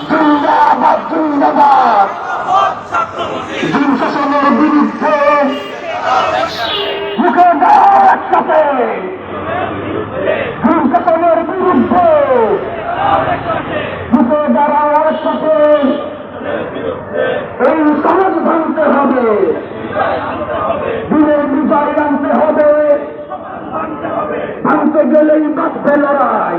জিন্দাবাদ জিন্দাবাদ। দিন শাসনের বিরুদ্ধে মুখে দাও একসাথে। দিন শাসনের বিরুদ্ধে মুখে দাঁড়াও একসাথে। এই সমাজ ভাঙতে হবে, দিনের বিজয় আনতে হবে। ভাঙতে গেলেই বাঁচবে লড়াই।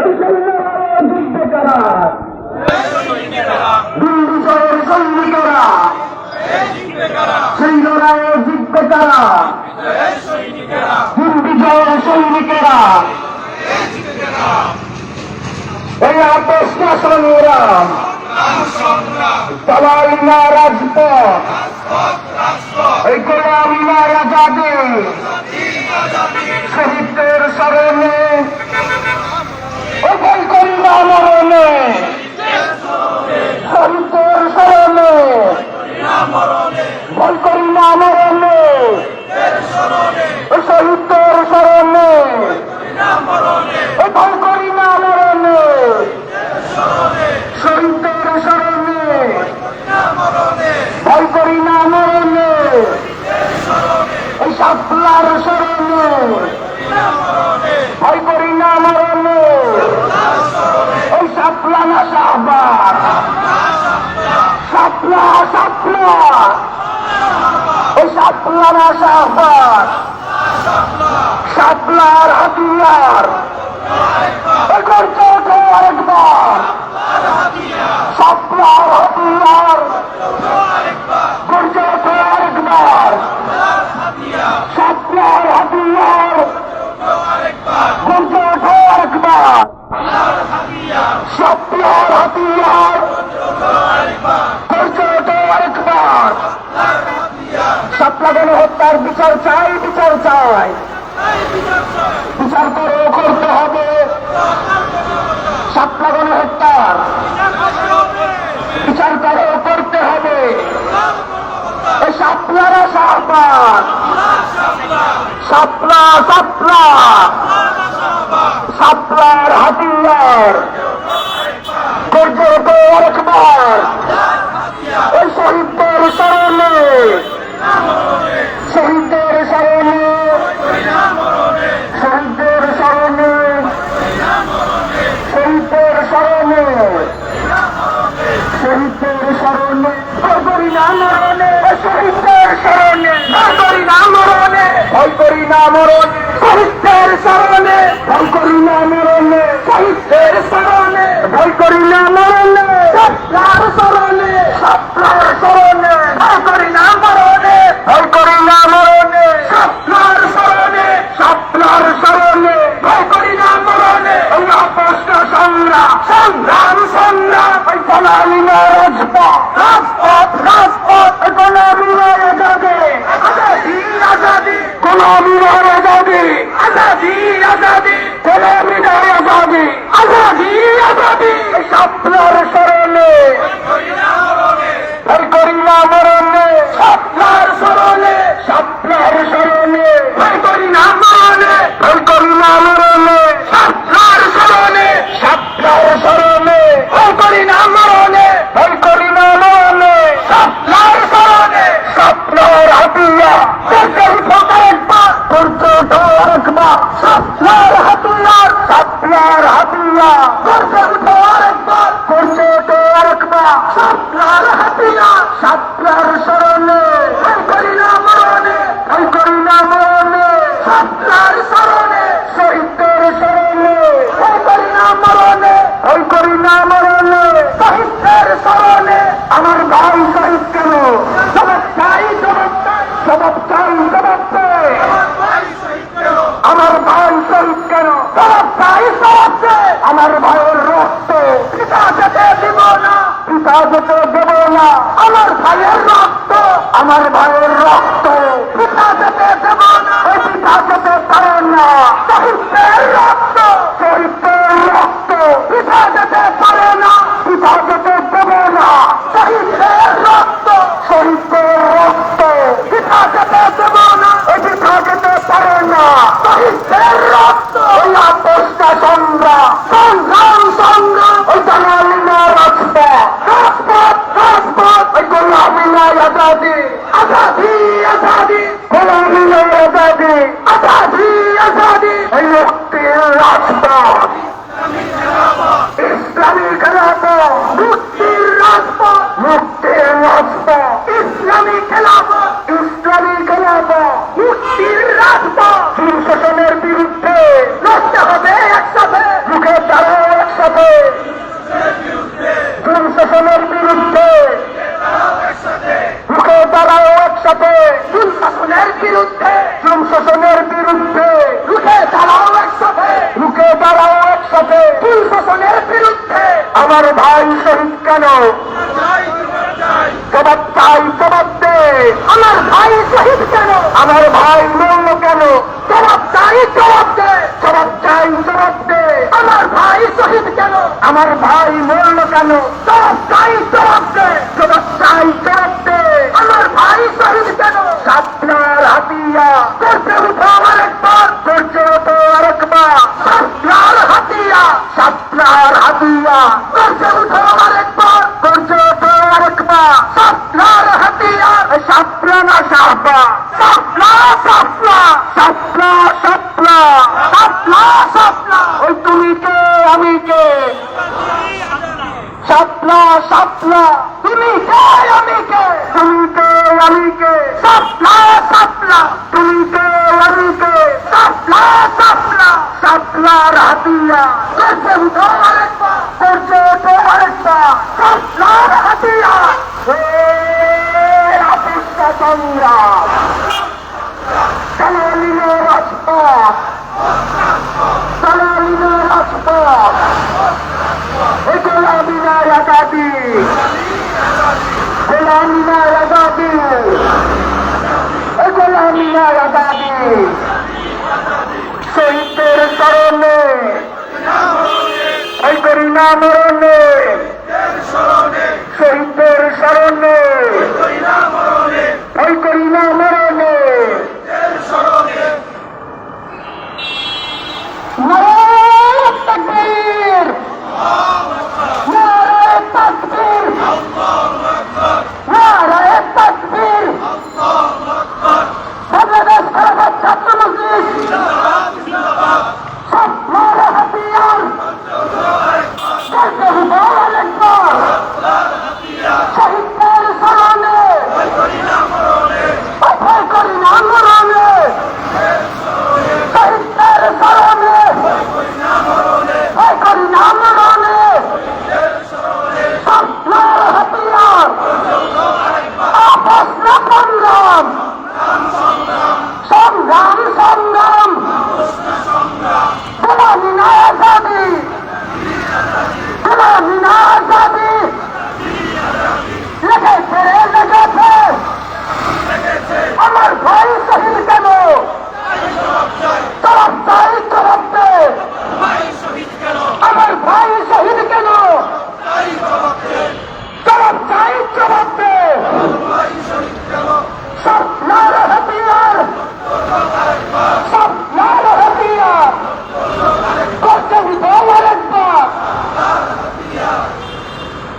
এই সেই লড়াইয়ে জিতবে কারা? দিন বিজয়ের সৈনিকেরা। সেই লড়াইয়ে জিতবে কারা? দিন বিজয়ের সৈনিকেরা। এই আপোষ না সংগ্রাম, চালাই না রাজপথ, এই গোলামি না আজাদি। শহীদদের স্মরণে ভয় করি না মরণে। শহীদদের স্মরণে ভয় করি না মরণে। শহীদদের স্মরণে ভয় করি না মরণে। শহীদদের স্মরণে ভয় করি না মরণে। এই শাপলার স্মরণে ভয় করি না মরণে। এই শাপলা না শাহবাগ, শাপলা শাপলা। এই শাপলা না শাহবাগ, শাপলার হাতিয়ার। করতে ওঠো আরেকবার, শাপলার হাতিয়ার। করতে ওঠো আরেকবার, শাপলার হাতিয়ার। করতে ওঠো আরেকবার, শাপলার হাতিয়ার। করতে ওঠো আরেকবার। শাপলা গণহত্যার বিচার চাই, বিচার চাই। বিচার করে করতে হবে। শাপলা গণহত্যার বিচার করে করতে হবে। এই শাপলারা শাহবাগ, শাপলা শাপলা, শাপলার হাতিয়ার। করতে হতো আরেকবার। এই শহীদদের স্মরণে, শহীদদের স্মরণে, শহীদদের স্মরণে, শহীদদের স্মরণে, শহীদদের স্মরণে ভয় করি না মরণে। শহীদদের স্মরণে ভয় করি না মরণে। ভয় করি না মরণে। শহীদদের স্মরণে ভয় করি না মরণে। শহীদদের স্মরণে ভয় করি না মরণে। শাপলার স্মরণে, শাপলার স্মরণে ভয় করি না মরণে। ভয় করি না মরণে। শাপলার স্মরণে, শাপলার স্মরণে ভয় করি না মরণে। এই আপোষ না সংগ্রাম, সংগ্রাম সংগ্রাম। এই গোলামি না রাজপথ, রাজপথ রাজপথ। এই গোলামি না আজাদি, আজাদি আজাদি। গোলামি না আজাদি, আজাদি আজাদি। গোলামি না আজাদি, আজাদি আজাদি। এই শাপলার স্মরণে ভয় করি না মরণে। শাপলার স্মরণে, শাপলার স্মরণে ভয় করি না মরণে। ভয় করি না মরণে। শাপলার স্মরণে, শাপলার স্মরণে ভয় করি না মরণে। ভয় করি না মরণে। শাপলার স্মরণে, শাপলার হাতিয়ার। করতে উঠো আরেকবার, করতে উঠো আরেকবার। শাপলার হাতিয়ার, শাপলার হাতিয়ার। করতে উঠো আরেকবার, করতে উঠো আরেকবার। শাপলার হাতিয়ার, শাপলার স্মরণে ভয় করি না মরণে। ভয় করি না মরণে। শাপলার স্মরণে, শহীদদের স্মরণে ভয় করি না মরণে। ভয় করি না মরণে। শহীদদের স্মরণে। আমার ভাই শহীদ কেন? জবাব চাই, জবাব চাই, জবাব চাই, জবাব চাই। আমার ভাই শহীদ কেন? জবাব চাই, জবাব চাই। আমার ভাইয়ের রক্ত পিতা যেতে দেব না, পিতা যেতে দেব না। আমার ভাইয়ের রক্ত, আমার ভাইয়ের রক্ত পিতা যেতে দেব না। ওই পিতা যেতে পারে না। শহীদদের রক্ত, শহীদদের রক্ত পিতা যেতে পারে না, পিতা যেতে দেব না। শহীদদের রক্ত, শহীদদের রক্ত পিতা যেতে দেব না। ওই পিতা যেতে পারে না শহীদদের রক্ত ওই আপোষটা সংগ্রাম সংগ্রাম সংগ্রাম ওই জানালি না রাজপথ রাজপথ রাজপথ ওই গোলামি না আজাদি আজাদি আজাদি গোলামি না আজাদি আজাদি আজাদি ওই মুক্তির রাজপথ ইসলামী খেলাফত মুক্তির রাজপথ মুক্তির রাজপথ ইসলামী খেলাফত ইসলামী খেলাফত মুক্তির রাজপথ জুলুম শোষণের বিরুদ্ধে লড়তে হবে একসাথে মুখে দাঁড়াও একসাথে জুলুম শোষণের বিরুদ্ধে মুখে দাঁড়াও একসাথে জুলুম শোষণের বিরুদ্ধে জুলুম শোষণের বিরুদ্ধে মুখে দাঁড়াও একসাথে মুখে দাঁড়াও একসাথে জুলুম শোষণের বিরুদ্ধে আমার ভাই শহীদ কেন জবাব চাই জবাব দে আমার ভাই শহীদ কেন আমার ভাই মরল কেন জবাব চাই জবাব দে জবাব চাই জবাব দে আমার ভাই শহীদ কেন আমার ভাই মরল কেন জবাব চাই জবাব দে জবাব চাই জবাব দে আমার ভাই শহীদ কেন সাতলার হাতিয়া করতে উঠো আরেকবার করতে উঠো আরেকবার সাতলার হাতিয়া সাতলার হাতিয়া করতে উঠো আরেকবার করতে উঠো আরেকবার সাতলার হাতিয়া সাতলা না সাহবা সাতলা সাতলা সাতলা সাতলা সাতলা সাতলা ওই তুমি কে আমি কে সাতলা সাতলা তুমি কে আমি কে তুমি কে আমি কে সাতলা সাতলা তুমি কে আমি কে সাতলা সাতলা সাতলার হাতিয়া করতে উঠো আরেকবার করতে উঠো আরেকবার সাতলার হাতিয়া আপিসটা সংগ্রাম জালালিনে রাজপথ জালালিনে রাজপথ এই গোলামি না আজাদি গোলামি না আজাদি এই গোলামি না আজাদি শহীদদের স্মরণে এই করি না মরণে শহীদদের স্মরণে এই করি না মরণে নারায়ে তাকবীর নারায়ে তাকবীর নারায়ে তাকবীর বাংলাদেশ খেলাফত ছাত্র মজলিস সাতলার হাতিয়ার করতে উঠো আরেকবার শহীদদের স্মরণে ভয় করি না মরণে শহীদদের স্মরণে ভয় করি না মরণে সাতলার হাতিয়ার আপোষ না সংগ্রাম সংগ্রাম সংগ্রাম গোলামি না আজাদি গোলামি না আজাদি লেগেছে রে লেগেছে আমার ভাই শহীদ কেন জবাব চাই জবাব দে আমার ভাই শহীদ কেন জবাব চাই জবাব দে সাতলার হাতিয়ার সাতলার হাতিয়ার করতে উঠো আরেকবার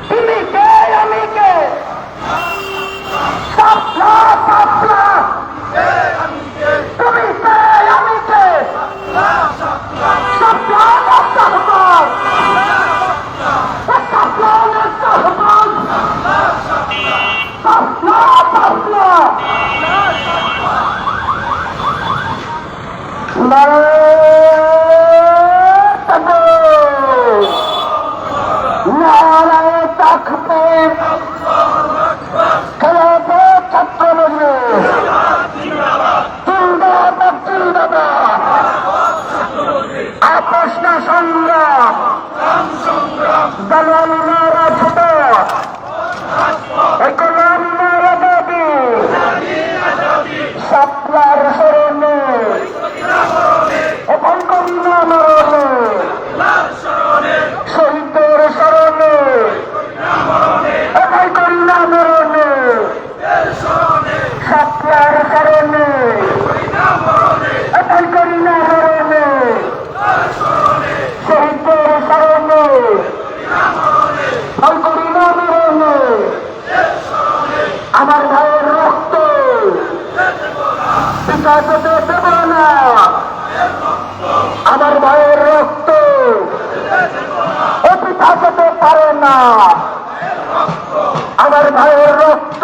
তুমি কে আমি কে সাতলা সাতলা তুমি কে আমি কে সাতলা না সাহবাগ সাতলা না সাহবাগ সাতলা সাতলা নারায়ে তাকবীর খেলাফত ছাত্র মজলিস জিন্দাবাদ জিন্দাবাদ আপোষ না সংগ্রাম জালালি না রাজপথ গোলামি না আজাদি সাতলার স্মরণে ভয় করি না মরণে শহীদদের স্মরণে ভয় করি না মরণে সাতলার স্মরণে ভয় ভয় করি না মরণে, আমার ভাইয়ের রক্ত পিতা হতে দেব না, আমার ভাইয়ের রক্ত ও পিতা হতে পারে না, আমার ভাইয়ের রক্ত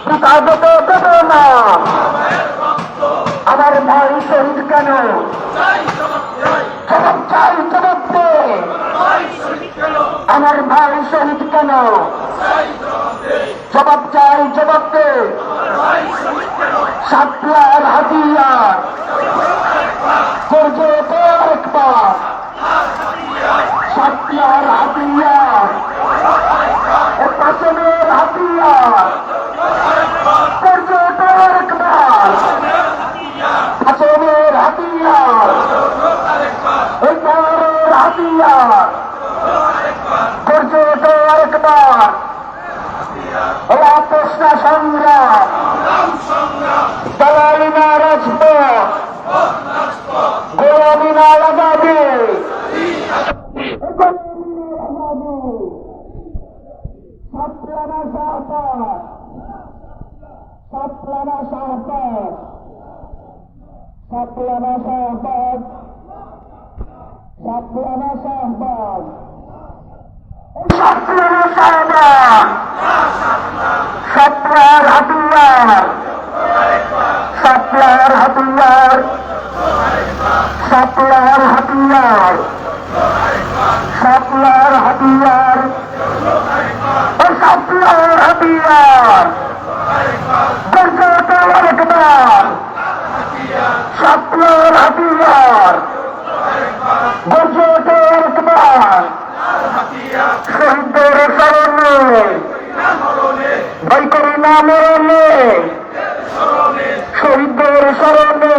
পিতা হতে দেব না, আমার ভাই শহীদ কেন জবাব চাই, জবাব দে, আমার ভাই শহীদ কেন জবাব চাই, জবাব দে, সাতলার হাতিয়ার করছে তো একবার, সাতলার হাতিয়ার পাশনের হাতিয়ার করছে তো একবার, পাশনের হাতিয়ার এই পাওয়ারের হাতিয়ার করছে তো একবার, ওরা প্রশ্ন সংগ্রাম দালালি না রাজপথ, গোলামি না আজাদি, সাতলানা শাহবাগ, সাতলানা শাহবাগ, সাতলানা শাহবাগ, সাতলানা শাহবাগ, সাতলানা শাহবাগ, সাতলার হাতিয়ার, সাতলার হাতিয়ার, সাতলার হাতিয়ার, সাতলার হাতিয়ার, সাতলার হাতিয়ার গর্জতে একবার, সাতলার হাতিয়ার গর্জতে একবার, শহীদদের স্মরণে ভয় করি না মরণে, শহীদদের স্মরণে,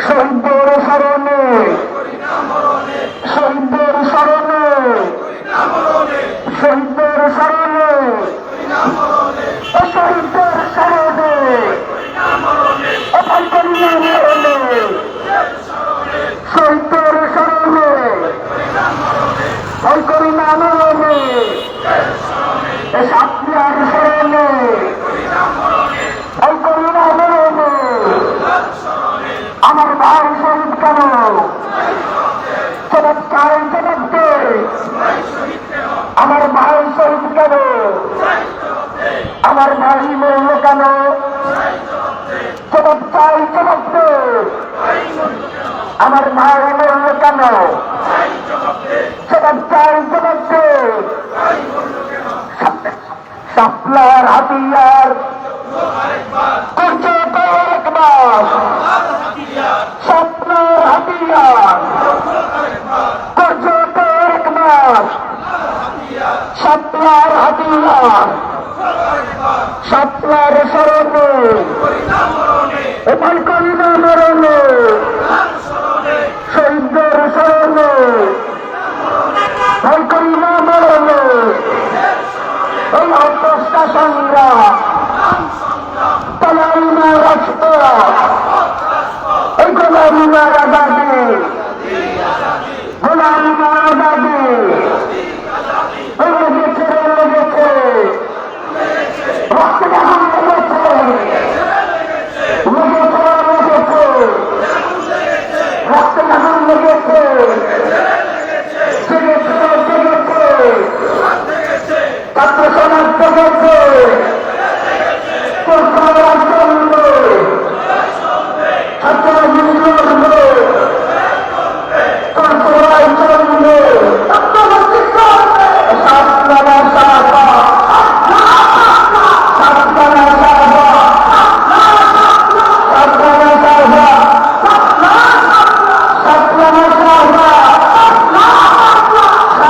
শহীদদের স্মরণে, শহীদদের স্মরণে, শহীদদের স্মরণে, শহীদদের স্মরণে ভয় করি না মরণে, শহীদদের স্মরণে ভয় করি না মরণে, সাতলার স্মরণে ভয় করি না মরণে, আমার ভাই শহীদ কেন জবাব চাই, জবাব দে, আমার ভাই শহীদ কেন, আমার ভাই মরল কেন জবাব চাই, জবাব দে, আমার ভাই মরল কেন জবাব চাই, জবাব দে, সাতলার হাতিয়ার করছে তো একবার, সাতলার হাতিয়ার করছে তো একবার, সাতলার হাতিয়ার, সাতলার স্মরণে ভয় করি না মরণে, শহীদদের স্মরণে ভয় করি না মরণে, এই অপ্রশ্ন সংগ্রাম দালালি না রাজপথ, এই গোলামি না আজাদি, গোলামি না আজাদি, লেগেছে লেগেছে রক্ত যখন লেগেছে, লেগেছে লেগেছে রক্ত যখন লেগেছে, জেগেছে জেগেছে ছাত্র সমাজ জেগেছে, চলবে ছাত্র চলবে, চলবে সাতলানা শাহবাগ, সাতলানা শাহবাগ, সাতলানা শাহবাগ, সাতলানা শাহবাগ,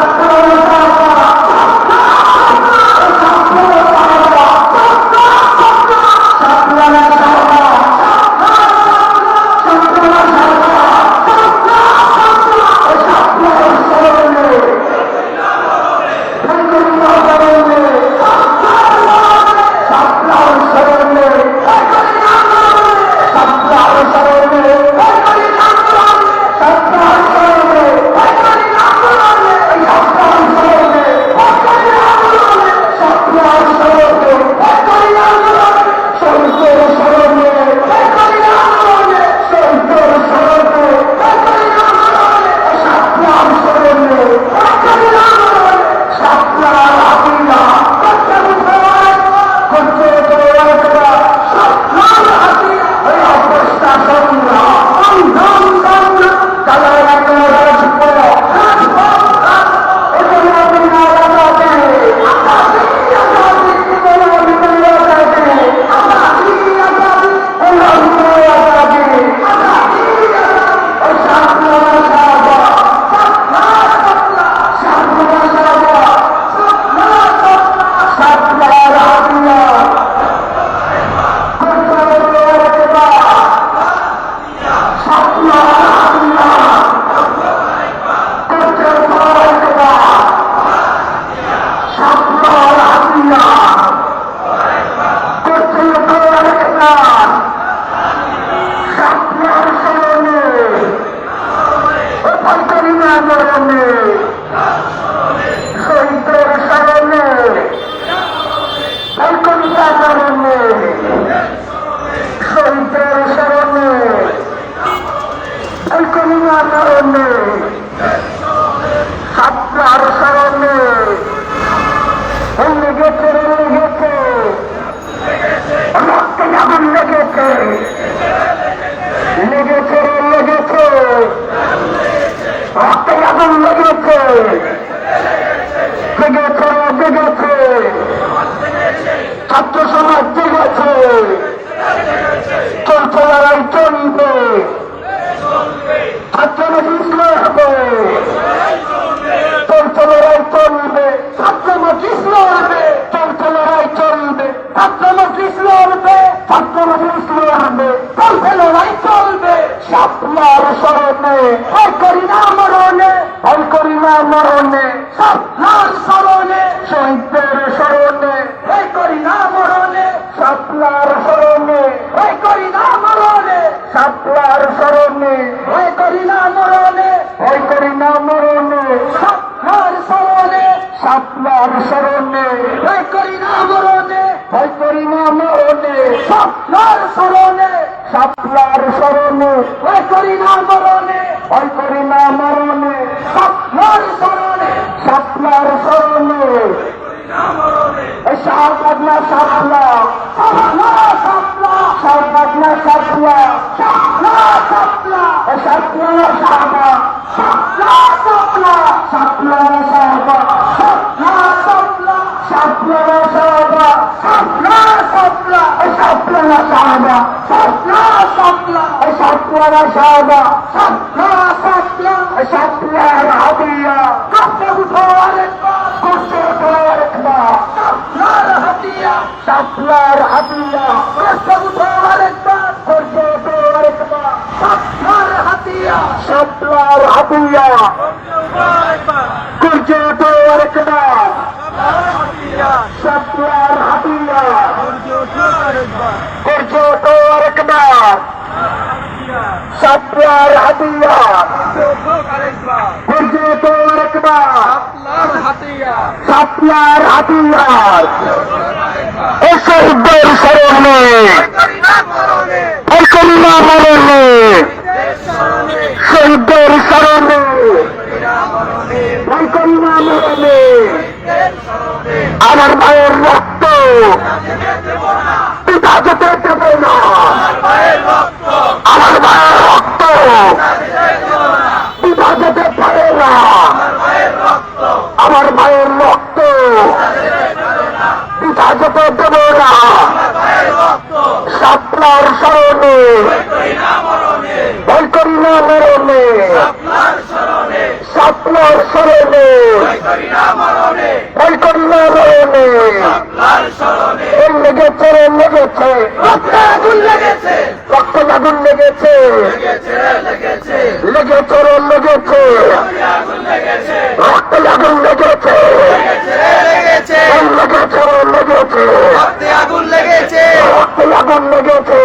সাতলানা শাহবাগ, ভয় করি না মরণে, শহীদের স্মরণে ভয় করি না মরণে, শহীদের স্মরণে ভয় করি না মরণে, ছাত্রার স্মরণে লেগেছে লেগেছে রক্তে আগুন লেগেছে লেগেছে লেগেছে রক্তে আগুন লেগেছে জেগেছে জেগেছে ছাত্র সমাজ জেগেছে চলছে লড়াই চলবে ছাত্র মজলিস লড়বে চলছে লড়াই চলবে ছাত্র মজলিস লড়বে চলছে লড়াই চলবে ছাত্র মজলিস লড়বে ছাত্র মজলিস লড়বে চলছে লড়াই চলবে শাপলার স্মরণে ভয় করি না মরণে ভয় করি না মরণে শাপলার স্মরণে শহীদদের স্মরণে ভয় করি না মরণে শাপলার স্মরণে ভয় করি না মরণে শাপলার স্মরণে ভয় করি না মরণে ভয় করি না মরণে শাপলার স্মরণে শাপলার স্মরণে ভয় করি না মরণে ভয় করি না মরণে শাপলার স্মরণে শাপলার স্মরণে ভয় করি না মরণে ভয় করি না মরণে শাপলার স্মরণে শাপলার স্মরণে শাহবাগনা শাপলা শাপলা শাপলা শাহবাগনা শাপলা শাপলা শাপলা শাপলা শাহবা শাপলা শাপলা শাপলা শাহবা শাপলা শাপলা শাপলা শাহবা শাপলা শাপলা শাপলা শাহবা শাপলা শাপলা শাপলা শাহবা শাপলা শাপলা শাপলা হাদিয়া কাছে উঠো আরেকবার কাছে উঠো আরেকবার শাপলার হাদিয়া শাপলার হাদিয়া কাছে উঠো আরেকবার কাছে উঠো আরেকবার শাপলার হাদিয়া শাপলার হাদিয়া কাছে উঠো আরেকবার শাপলার হাদিয়া কাছে উঠো আরেকবার শাপলার হাদিয়া কাছে উঠো আরেকবার শাপলার হাতিয়ার এই শহীদদের স্মরণে ভয় করি না মরণে শহীদদের স্মরণে ভয় করি না মরণে আমার ভাইয়ের রক্ত পিতা যেতে দেবে না আমার ভাইয়ের রক্ত পিতা যেতে পারে না আমার ভাইয়ের রক্ত পিতা যেতে দেবে না শাপলার স্মরণে ভয় করি না মরণে শাপলার স্মরণে ভয় করি না মরণে লেগেছে লেগেছে রক্তে আগুন লেগেছে রক্তে আগুন লেগেছে লেগেছে লেগেছে রক্তে আগুন লেগেছে লেগেছে লেগেছে রক্তে আগুন লেগেছে রক্তে আগুন লেগেছে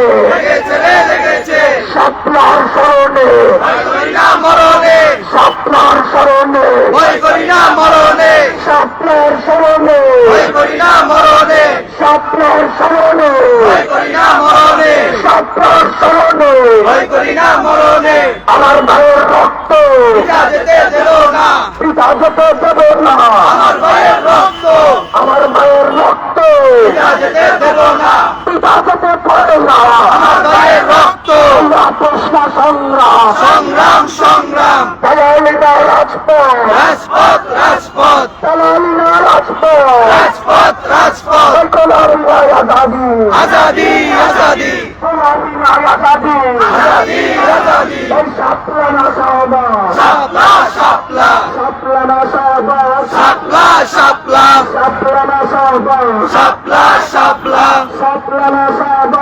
লেগেছে শাপলার স্মরণে ভয় করি না মরণে শাপলার স্মরণে ভয় করি না মরণে শাপলার স্মরণে ভয় করি না মরণে শাপলার স্মরণে ভয় করি না মরণে শাপলার স্মরণে ভয় করি না মরণে আমার ভাইয়ের রক্ত পিতা যেতে দেব না পিতা যেতে দেব না আমার ভাইয়ের রক্ত আমার ভাইয়ের রক্ত পিতা যেতে দেব না পিতা যেতে পারে না আমার ভাইয়ের রক্ত কৃষ্ণ সংগ্রাম সংগ্রাম সংগ্রাম দালালিনা রাজপথ রাজপথ রাজপথ দালালিনা রাজপথ রাজপথ রাজপথ দালালিনা আজাদি আজাদি আজাদি দালালিনা আজাদি আজাদি আজাদি শাপলা শাহবা শাপলা শাপলা শাপলা শাহবা শাপলা শাপলা শাপলা শাহবা শাপলা শাপলা শাপলা শাহবা